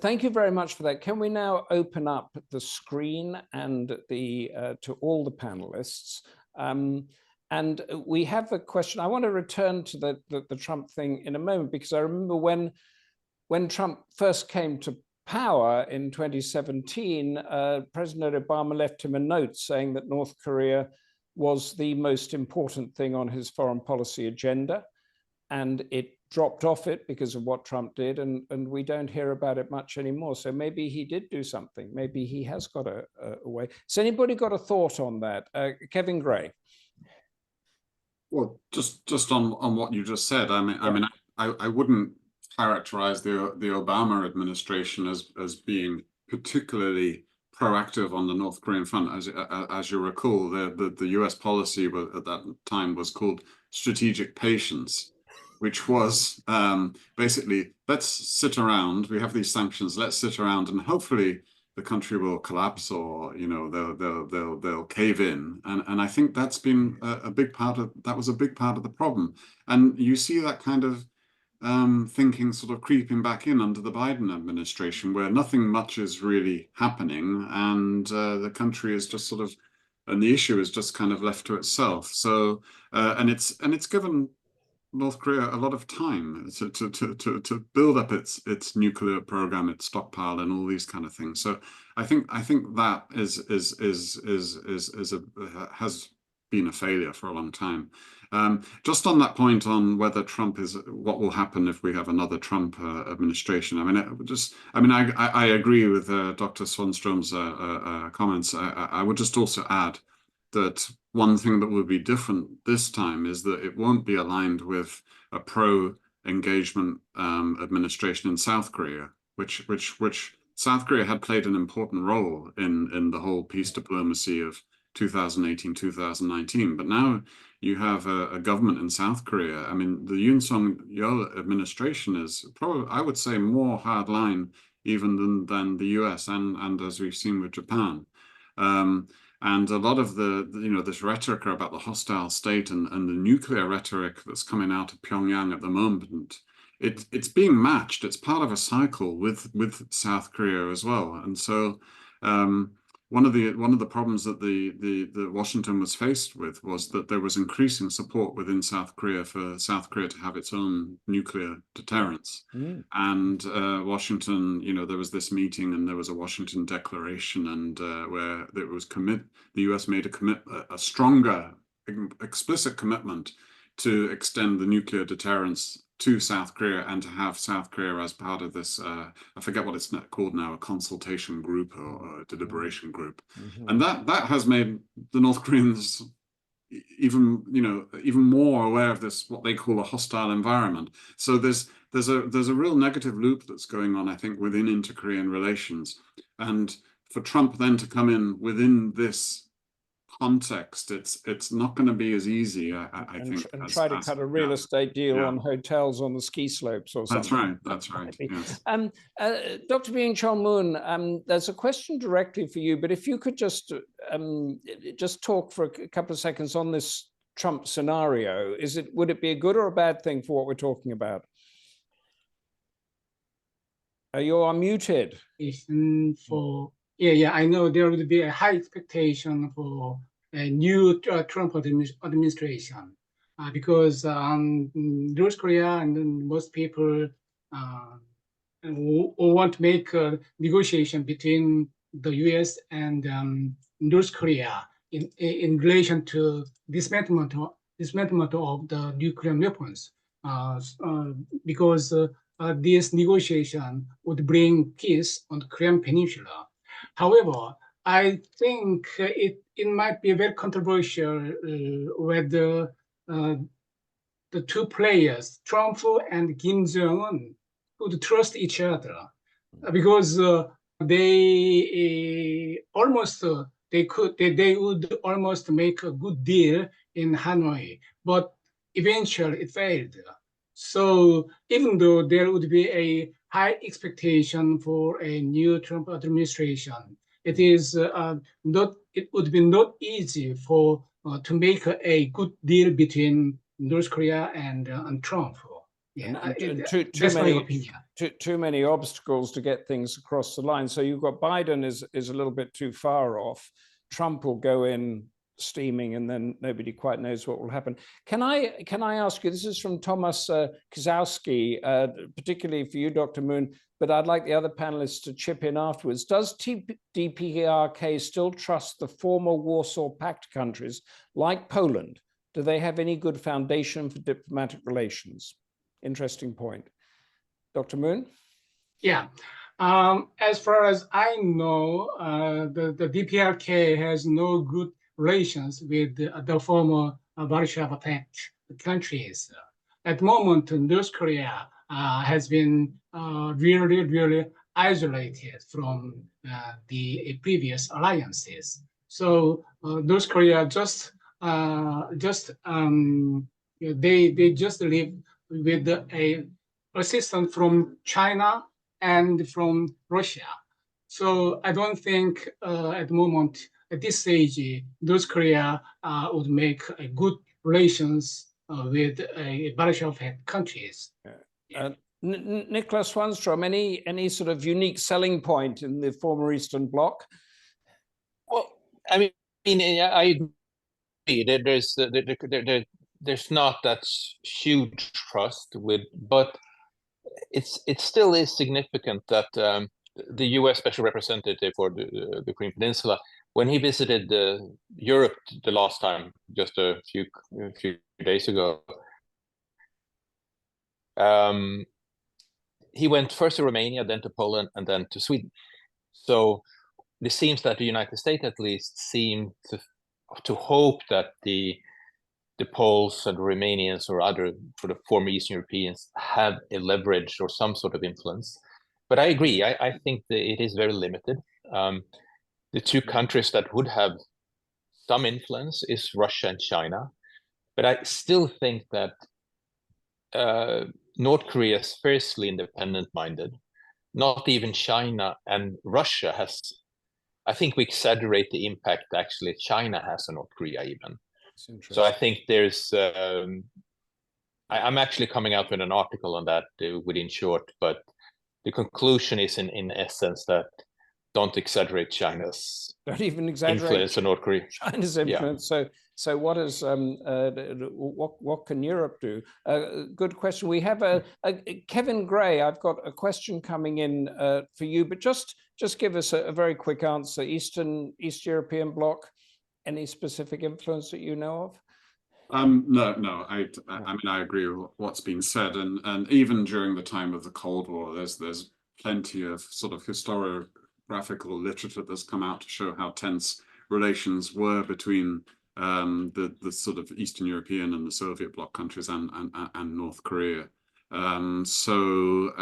Thank you very much for that. Can we now open up the screen and to all the panelists? And we have a question. I want to return to the Trump thing in a moment, because I remember when Trump first came to power in 2017, President Obama left him a note saying that North Korea was the most important thing on his foreign policy agenda, and it dropped off it because of what Trump did, and we don't hear about it much anymore. So maybe he did do something. Maybe he has got a way. Has anybody got a thought on that? Kevin Gray. Well, just on what you just said, I wouldn't characterize the Obama administration as being particularly proactive on the North Korean front. As you recall, the US policy at that time was called strategic patience, which was basically, let's sit around, we have these sanctions, let's sit around and hopefully the country will collapse, or they'll cave in. And I think that's been a big part of, that was a big part of the problem. And you see that kind of thinking sort of creeping back in under the Biden administration, where nothing much is really happening, and the country is just sort of, and the issue is just kind of left to itself. So and it's given North Korea a lot of time to build up its nuclear program, its stockpile, and all these kind of things. So I think that has been a failure for a long time. Just on that point on whether Trump is, what will happen if we have another Trump administration. I agree with Dr. Swanström's comments. I would just also add that one thing that will be different this time is that it won't be aligned with a pro-engagement administration in South Korea, which South Korea had played an important role in the whole peace diplomacy of 2018, 2019. But now you have a government in South Korea. I mean, the Yoon Suk-yeol administration is probably, I would say, more hardline even than the US and as we've seen with Japan. And a lot of this rhetoric about the hostile state and the nuclear rhetoric that's coming out of Pyongyang at the moment, it's being matched. It's part of a cycle with South Korea as well. And so one of the problems that the Washington was faced with was that there was increasing support within South Korea for South Korea to have its own nuclear deterrence. And Washington, there was this meeting and there was a Washington declaration, and where there was the US made a stronger, explicit commitment to extend the nuclear deterrence to South Korea, and to have South Korea as part of this, I forget what it's called now, a consultation group or a deliberation group. And that has made the North Koreans even more aware of this, what they call a hostile environment. So there's a real negative loop that's going on, I think, within inter-Korean relations. And for Trump then to come in within this context, it's not going to be as easy, I think. And try to cut a real estate deal on hotels on the ski slopes or something. That's right. Yes. Dr. Byeong Moon, there's a question directly for you, but if you could just talk for a couple of seconds on this Trump scenario. Would it be a good or a bad thing for what we're talking about? You are muted. I know there would be a high expectation for a new Trump administration because North Korea and most people want to make a negotiation between the US and North Korea in relation to dismantlement of the nuclear weapons, because this negotiation would bring peace on the Korean Peninsula. However, I think it might be very controversial whether the two players, Trump and Kim Jong-un, would trust each other, because they would almost make a good deal in Hanoi, but eventually it failed. So even though there would be a high expectation for a new Trump administration, it would be not easy to make a good deal between North Korea and Trump. Yeah, too that's my many opinion. too many obstacles to get things across the line. So you've got Biden is a little bit too far off. Trump will go in steaming, and then nobody quite knows what will happen. Can I ask you? This is from Thomas Kazowski, particularly for you, Dr. Moon. But I'd like the other panelists to chip in afterwards. Does DPRK still trust the former Warsaw Pact countries like Poland? Do they have any good foundation for diplomatic relations? Interesting point. Dr. Moon? Yeah. As far as I know, the DPRK has no good relations with the former Warsaw Pact countries. At the moment, North Korea has been really isolated from the previous alliances. So North Korea they just live with a assistance from China and from Russia. So I don't think at the moment, at this stage, North Korea would make a good relations with Warsaw Pact countries. Niklas Swanström, any sort of unique selling point in the former Eastern Bloc? Well, I mean, I agree. There's not that huge trust with, but it still is significant that the U.S. Special Representative for the Korean Peninsula, when he visited Europe the last time, just a few days ago, he went first to Romania, then to Poland, and then to Sweden. So it seems that the United States, at least, seem to hope that the Poles and the Romanians or other sort of former Eastern Europeans have a leverage or some sort of influence. But I agree. I think that it is very limited. The two countries that would have some influence is Russia and China. But I still think that North Korea is fiercely independent-minded. Not even China and Russia has. I think we exaggerate the impact actually China has on North Korea even. So I think there's. I'm actually coming out with an article on that within short, but the conclusion is in essence that don't exaggerate China's influence on North Korea. China's influence. Yeah. So what is what can Europe do? Good question. We have a Kevin Gray. I've got a question coming in for you, but just give us a very quick answer. East European Bloc. Any specific influence that you know of? No. I mean, I agree with what's been said, and even during the time of the Cold War, there's plenty of sort of historiographical literature that's come out to show how tense relations were between the sort of Eastern European and the Soviet bloc countries and North Korea. So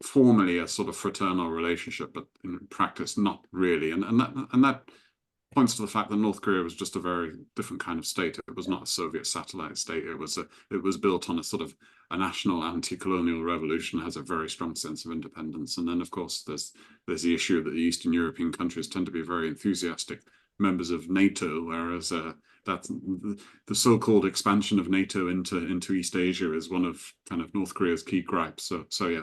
formally a sort of fraternal relationship, but in practice not really, and that points to the fact that North Korea was just a very different kind of state. It was not a Soviet satellite state. It was built on a sort of a national anti-colonial revolution, has a very strong sense of independence. And then, of course, there's the issue that the Eastern European countries tend to be very enthusiastic members of NATO, whereas that the so-called expansion of NATO into East Asia is one of kind of North Korea's key gripes. So yeah,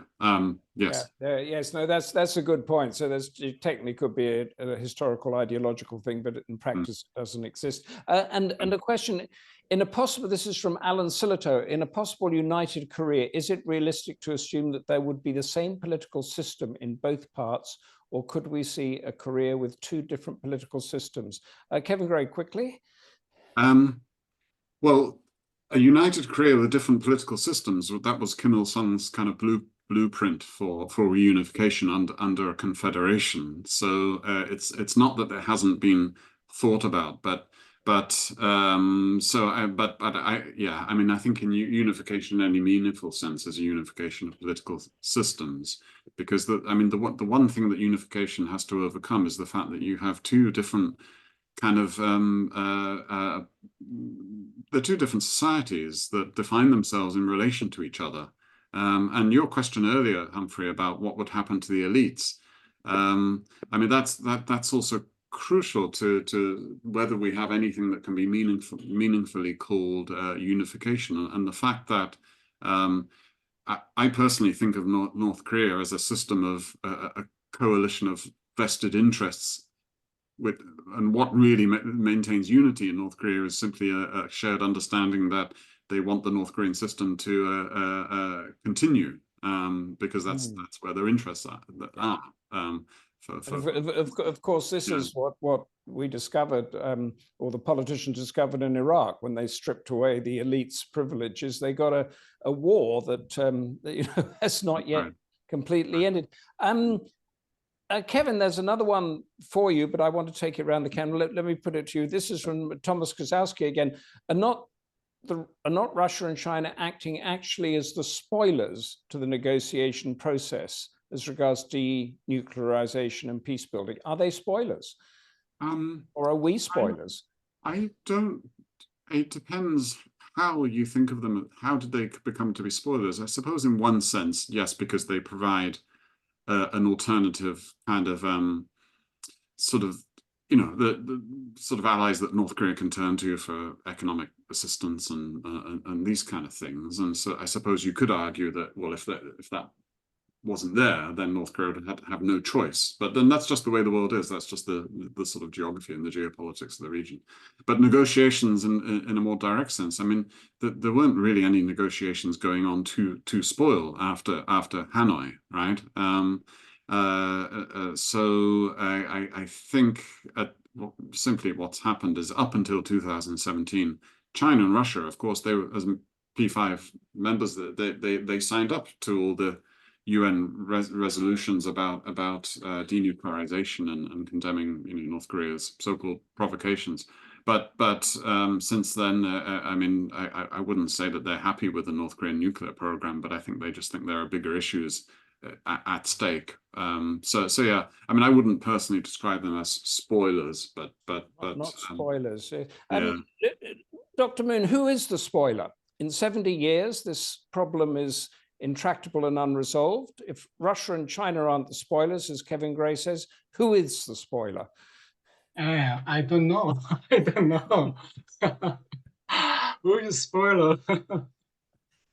yes. Yeah, yes, no, that's a good point. So it technically could be a historical ideological thing, but in practice it doesn't exist. And a question, this is from Alan Silito, in a possible united Korea, is it realistic to assume that there would be the same political system in both parts, or could we see a Korea with two different political systems? Kevin Gray, quickly. Well, a united Korea with different political systems, that was Kim Il-sung's kind of blueprint for reunification under a confederation. So it's not that it hasn't been thought about, but I mean, I think in unification in any meaningful sense is a unification of political systems, because the one thing that unification has to overcome is the fact that you have two different kind of the two different societies that define themselves in relation to each other. And your question earlier, Humphrey, about what would happen to the elites, I mean, that's also crucial to whether we have anything that can be meaningfully called unification. And the fact that I personally think of North Korea as a system of a coalition of vested interests. And what really maintains unity in North Korea is simply a shared understanding that they want the North Korean system to continue, because that's where their interests are. Of course, this is what we discovered, or the politicians discovered in Iraq when they stripped away the elite's privileges. They got a war that has not yet completely ended. Kevin, there's another one for you, but I want to take it around the camera. Let me put it to you. This is from Thomas Kozowski again. Are not Russia and China acting actually as the spoilers to the negotiation process as regards denuclearization and peace building? Are they spoilers? Or are we spoilers? I don't. It depends how you think of them. How did they become to be spoilers? I suppose in one sense, yes, because they provide an alternative kind of sort of, the sort of allies that North Korea can turn to for economic assistance and these kind of things. And so I suppose you could argue that, well, if that wasn't there, then North Korea would have no choice. But then that's just the way the world is. That's just the sort of geography and the geopolitics of the region. But negotiations in a more direct sense, I mean, there weren't really any negotiations going on to spoil after Hanoi, right? So I think simply what's happened is up until 2017, China and Russia, of course, they were, as P5 members, they signed up to all the UN resolutions about denuclearization and condemning North Korea's so-called provocations. But since then, I mean, I wouldn't say that they're happy with the North Korean nuclear program, but I think they just think there are bigger issues at stake. So yeah, I mean, I wouldn't personally describe them as spoilers, but not spoilers. Dr. Moon, who is the spoiler? In 70 years, this problem is intractable and unresolved. If Russia and China aren't the spoilers, as Kevin Gray says, who is the spoiler? I don't know. I don't know. Who is spoiler?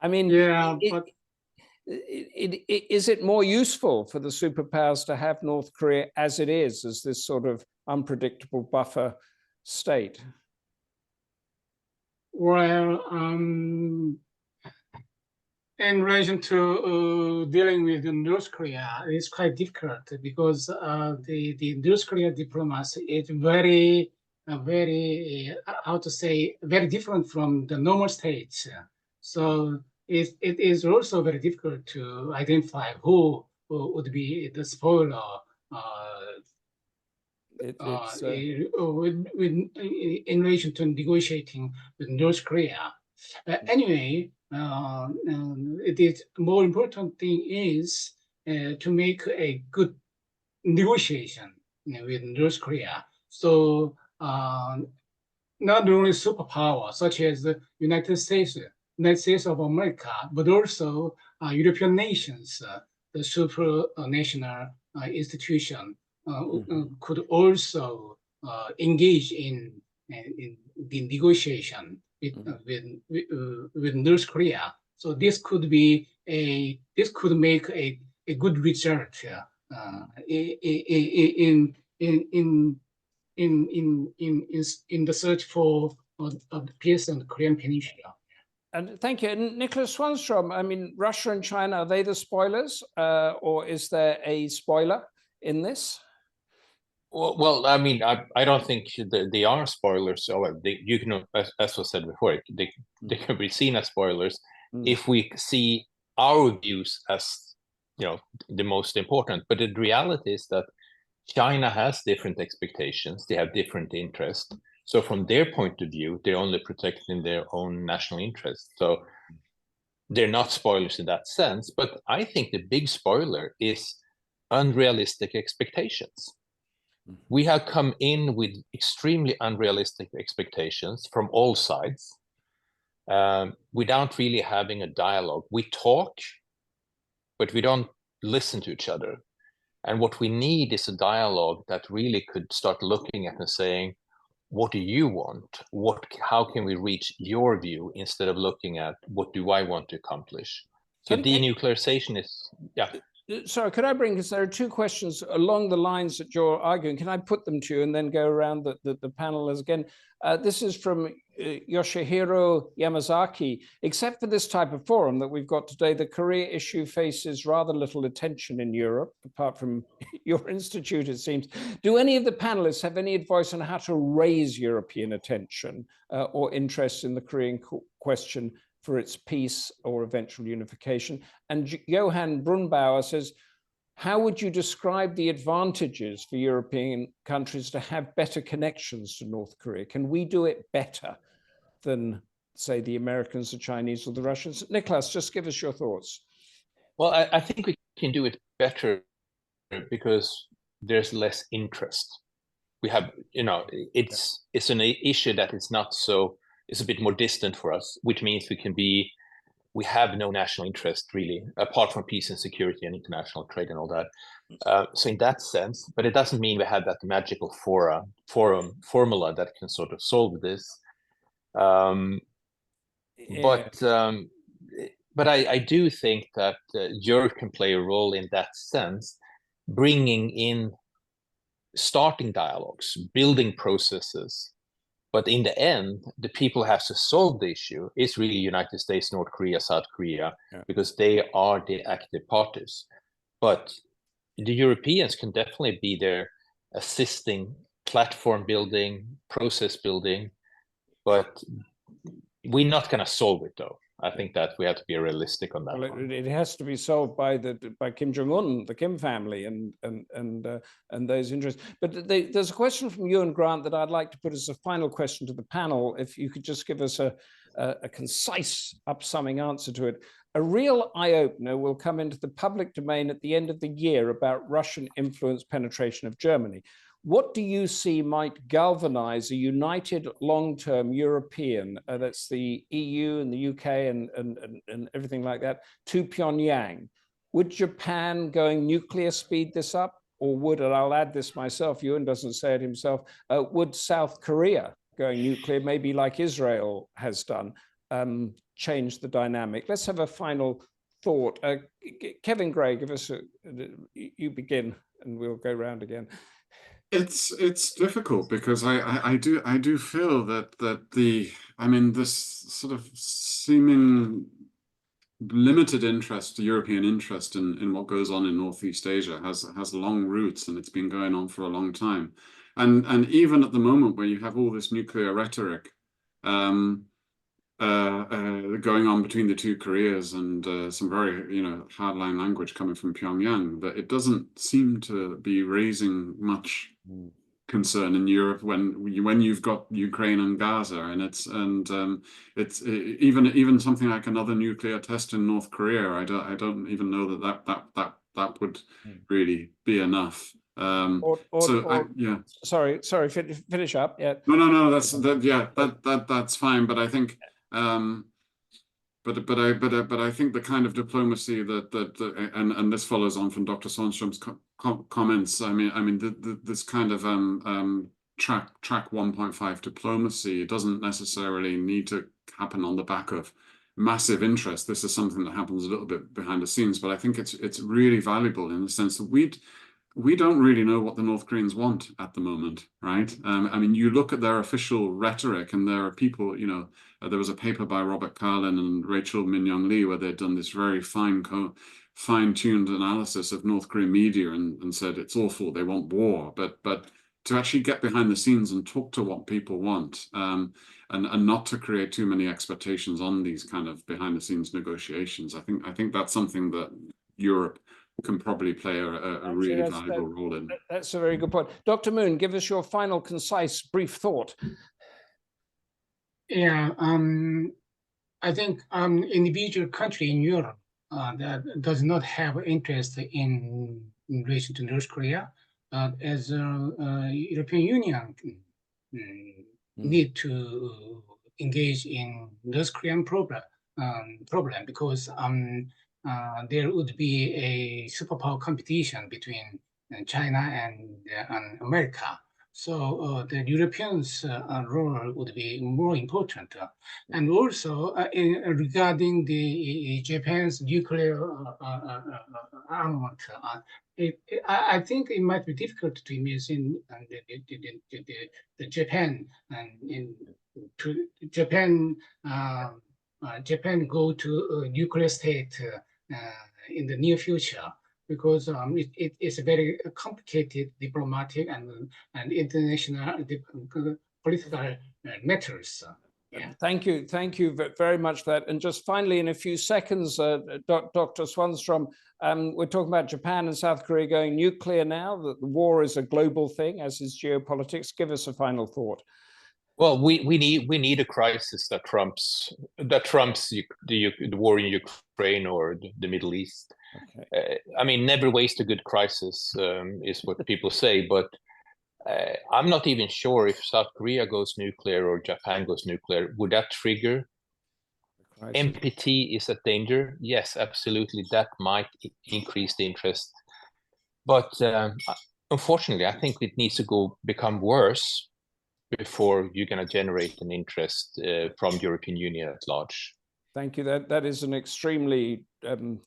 I mean, is it more useful for the superpowers to have North Korea as it is, as this sort of unpredictable buffer state? Well, in relation to dealing with North Korea, it's quite difficult because the North Korea diplomacy is very different from the normal states. So it is also very difficult to identify who would be the spoiler in relation to negotiating with North Korea. Anyway, it is more important thing is to make a good negotiation with North Korea. So not only superpower such as the United States of America, but also European nations, the supranational institution could also engage in the negotiation with North Korea. So this could make a good result in the search for peace in the Korean Peninsula. And thank you. And Niklas Swanström, I mean, Russia and China, are they the spoilers, or is there a spoiler in this? Well, I mean, I don't think they are spoilers. So you can, as was said before, they can be seen as spoilers if we see our views as the most important. But the reality is that China has different expectations. They have different interests. So from their point of view, they're only protecting their own national interests. So they're not spoilers in that sense. But I think the big spoiler is unrealistic expectations. We have come in with extremely unrealistic expectations from all sides without really having a dialogue. We talk, but we don't listen to each other. And what we need is a dialogue that really could start looking at and saying, what do you want? How can we reach your view instead of looking at what do I want to accomplish? So denuclearization is, yeah. Sorry, could I bring, because there are two questions along the lines that you're arguing. Can I put them to you and then go around the panel again? This is from Yoshihiro Yamazaki. Except for this type of forum that we've got today, the Korea issue faces rather little attention in Europe, apart from your institute, it seems. Do any of the panelists have any advice on how to raise European attention or interest in the Korean question for its peace or eventual unification? And Johan Brunbauer says, how would you describe the advantages for European countries to have better connections to North Korea? Can we do it better than, say, the Americans, the Chinese, or the Russians? Niklas, just give us your thoughts. Well, I think we can do it better because there's less interest. We have, it's an issue that is not so, it's a bit more distant for us, which means we have no national interest really, apart from peace and security and international trade and all that. So in that sense, but it doesn't mean we have that magical formula that can sort of solve this. But I do think that Europe can play a role in that sense, bringing in, starting dialogues, building processes. But in the end, the people who have to solve the issue is really United States, North Korea, South Korea, because they are the active parties. But the Europeans can definitely be there assisting platform building, process building, but we're not going to solve it though. I think that we have to be realistic on that. Well, it has to be solved by Kim Jong-un, the Kim family, and those interests. But there's a question from Ewan Grant that I'd like to put as a final question to the panel. If you could just give us a concise, upsumming answer to it. A real eye-opener will come into the public domain at the end of the year about Russian influence penetration of Germany. What do you see might galvanize a united long-term European, that's the EU and the UK and everything like that, to Pyongyang? Would Japan going nuclear speed this up? Or would, and I'll add this myself, Ewan doesn't say it himself, would South Korea going nuclear, maybe like Israel has done, change the dynamic? Let's have a final thought. Kevin Gray, give us you begin and we'll go round again. It's difficult because I do feel that this sort of seeming limited interest, European interest in what goes on in Northeast Asia has long roots, and it's been going on for a long time. And even at the moment where you have all this nuclear rhetoric going on between the two Koreas and some very hardline language coming from Pyongyang, that it doesn't seem to be raising much concern in Europe when you've got Ukraine and Gaza, and it's even something like another nuclear test in North Korea. I don't even know that would really be enough. Sorry, finish up. Yeah. No, that's fine. But I think, but I think the kind of diplomacy and this follows on from Dr. Swanström's comments. I mean, this kind of track 1.5 diplomacy doesn't necessarily need to happen on the back of massive interest. This is something that happens a little bit behind the scenes, but I think it's really valuable in the sense that we don't really know what the North Koreans want at the moment, right? I mean, you look at their official rhetoric, and there are people, there was a paper by Robert Carlin and Rachel Min-Young Lee where they'd done this very fine-tuned analysis of North Korean media and said it's awful, they want war, but to actually get behind the scenes and talk to what people want, and not to create too many expectations on these kind of behind-the-scenes negotiations. I think that's something that Europe can probably play a really valuable role in. That's a very good point. Dr. Moon, give us your final, concise, brief thought. Yeah, I think individual country in Europe that does not have interest in relation to North Korea, as European Union need to engage in North Korean problem because there would be a superpower competition between China and America So the Europeans' role would be more important. And also regarding the Japan's nuclear armament, I think it might be difficult to imagine the Japan and Japan go to a nuclear state in the near future, because it's a very complicated diplomatic and international political matters. Yeah. Thank you very much for that. And just finally, in a few seconds, Dr. Swanström, we're talking about Japan and South Korea going nuclear now, that the war is a global thing, as is geopolitics. Give us a final thought. Well, we need a crisis that trumps the war in Ukraine or the Middle East. Okay. I mean, never waste a good crisis is what people say, but I'm not even sure if South Korea goes nuclear or Japan goes nuclear, would that trigger NPT is a danger? Yes, absolutely. That might increase the interest, but unfortunately, I think it needs to become worse before you're going to generate an interest from the European Union at large. Thank you. That is an extremely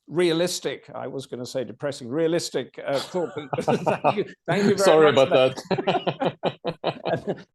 realistic, I was going to say depressing, realistic thought. Thank you very Sorry much about that.